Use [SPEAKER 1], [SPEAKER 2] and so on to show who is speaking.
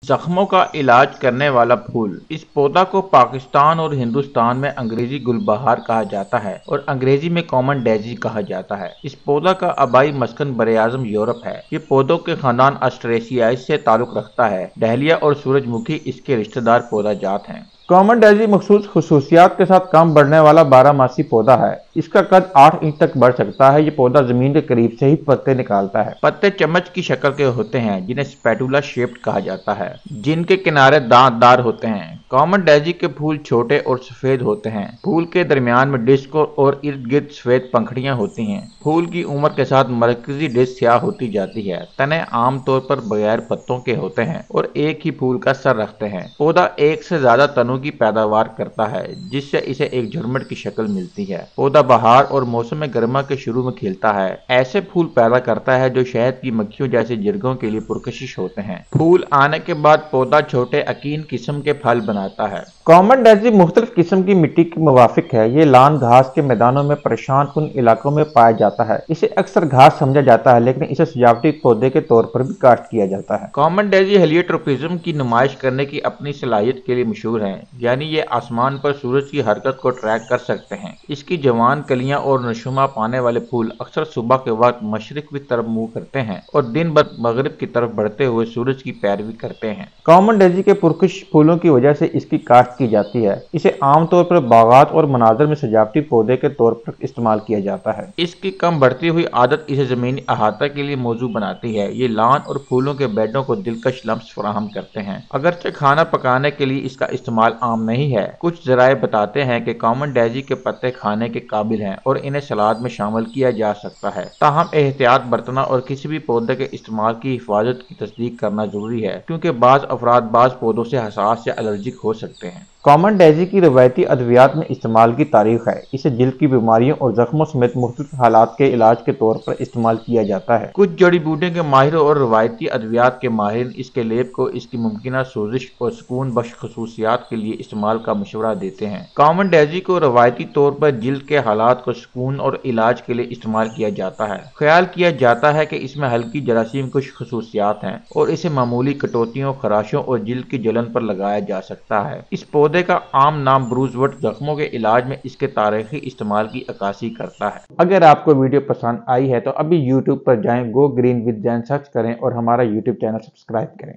[SPEAKER 1] जख्मों का इलाज करने वाला फूल। इस पौधा को पाकिस्तान और हिंदुस्तान में अंग्रेजी गुलबहार कहा जाता है और अंग्रेजी में कॉमन डेजी कहा जाता है। इस पौधा का आबाई मस्कन बरे-आज़म यूरोप है। ये पौधों के खानदान एस्ट्रेसियाई से ताल्लुक रखता है। डहलिया और सूरजमुखी इसके रिश्तेदार पौधा जात हैं। कॉमन डेजी मखसूस खसूसियात के साथ कम बढ़ने वाला 12 मासी पौधा है। इसका कद 8 इंच तक बढ़ सकता है। ये पौधा जमीन के करीब से ही पत्ते निकालता है। पत्ते चम्मच की शक्ल के होते हैं जिन्हें स्पैटुला शेप्ड कहा जाता है, जिनके किनारे दांतदार होते हैं। कॉमन डेजी के फूल छोटे और सफेद होते हैं। फूल के दरमियान में डिस्क और इर्द गिर्द सफेद पंखड़ियां होती हैं। फूल की उम्र के साथ मरकजी डिस्क स्याह होती जाती है। तने आमतौर पर बगैर पत्तों के होते हैं और एक ही फूल का सर रखते हैं। पौधा एक से ज्यादा तनों की पैदावार करता है, जिससे इसे एक झुरमुट की शक्ल मिलती है। पौधा बहार और मौसम गर्मा के शुरू में खिलता है। ऐसे फूल पैदा करता है जो शहद की मक्खियों जैसे जिरगों के लिए पुरकशिश होते हैं। फूल आने के बाद पौधा छोटे अकीन किस्म के फल बनाता है। कॉमन डेजी मुख्तलिफ किस्म की मिट्टी के मुवाफिक है। ये लान घास के मैदानों में परेशान कुन इलाकों में पाया जाता है। इसे अक्सर घास समझा जाता है, लेकिन इसे सजावटी पौधे के तौर पर भी काश्त किया जाता है। कॉमन डेजी हेलियोट्रोपिज्म की नुमाइश करने की अपनी सलाहियत के लिए मशहूर है, यानी ये आसमान पर सूरज की हरकत को ट्रैक कर सकते हैं। इसकी जवान कलियां और नशुमा पाने वाले फूल अक्सर सुबह के वक्त मशरिक की तरफ मुंह करते हैं और दिन भर मगरिब की तरफ बढ़ते हुए सूरज की पैरवी करते हैं। कॉमन डेजी के पुरकश फूलों की वजह से इसकी काश्त की जाती है। इसे आमतौर पर बागात और मनाजर में सजावटी पौधे के तौर पर इस्तेमाल किया जाता है। इसकी कम बढ़ती हुई आदत इसे जमीनी अहाता के लिए मौजू बनाती है। ये लान और फूलों के बेडों को दिलकश लम्स फराहम करते हैं। अगरचे खाना पकाने के लिए इसका इस्तेमाल आम नहीं है। कुछ जराए बताते हैं कि कॉमन डेजी के पत्ते खाने के काबिल हैं और इन्हें सलाद में शामिल किया जा सकता है। ताहम एहतियात बरतना और किसी भी पौधे के इस्तेमाल की हिफाजत की तस्दीक करना जरूरी है, क्योंकि बाज अफराद बाज पौधों से हसास या एलर्जिक हो सकते हैं। कॉमन डेजी की रवायती अद्वियात में इस्तेमाल की तारीख है। इसे दिल की बीमारियों और जख्मों समेत मुख्तलिफ हालात के इलाज के तौर पर इस्तेमाल किया जाता है। कुछ जड़ी बूटियों के माहिरों और रवायती अद्वियात के माहिर इसके लेप को इसकी मुमकिना सोजिश और सुकून बख्श खसूसियात के लिए इस्तेमाल का मशवरा देते हैं। कॉमन डेजी को रवायती तौर पर जिल्द के हालात को सुकून और इलाज के लिए इस्तेमाल किया जाता है। ख्याल किया जाता है कि इसमें हल्की जरासीम कुछ खसूसियात हैं और इसे मामूली कटौतियों, खराशों और जिल्द की जलन पर लगाया जा सकता है। इस पौधे का आम नाम ब्रूजवट जख्मों के इलाज में इसके तारीखी इस्तेमाल की अक्कासी करता है। अगर आपको वीडियो पसंद आई है तो अभी YouTube पर जाएं, go green with Jain search करें और हमारा YouTube चैनल सब्सक्राइब करें।